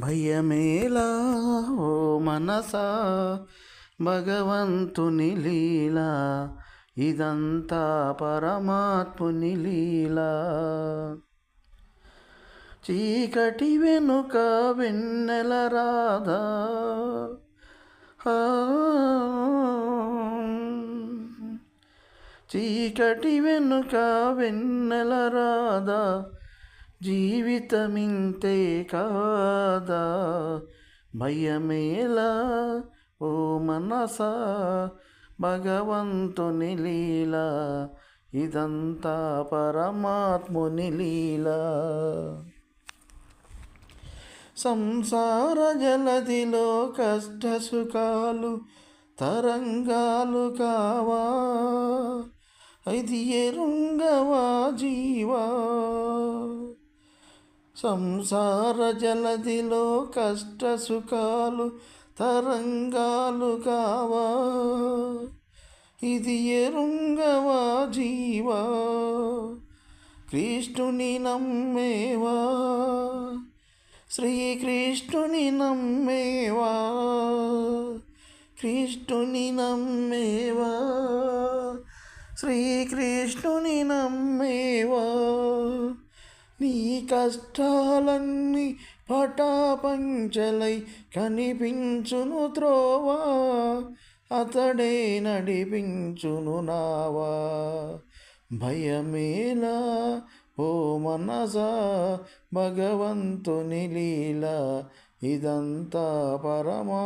భయమేలా ఓ మనసా, భగవంతుని లీలా, ఇదంతా పరమాత్ముని లీలా. చీకటి వెనుక వెన్నెల రాధా, చీకటి వెనుక వెన్నెల రాధా, జీవితమింతే కాదా. భయమేలా ఓ మనసా, భగవంతుని లీలా, ఇదంతా పరమాత్ముని లీలా. సంసార జలదిలో కష్ట సుఖాలు తరంగాలు కావా, ఇది ఎరుంగవా జీవా. సంసార జలదిలో కష్ట సుఖాలు తరంగాలు కావా, ఇది ఎరుంగవా జీవా. కృష్ణుని నమ్మేవా, శ్రీకృష్ణుని నమ్మేవా, కృష్ణుని నమ్మేవా, శ్రీకృష్ణుని నమ్మేవా. నీ కష్టాలన్నీ పటాపంచలై కనిపించును త్రోవా, అతడే నడిపించును నావా. భయమేలా ఓ మనసా, భగవంతుని లీలా, ఇదంతా పరమా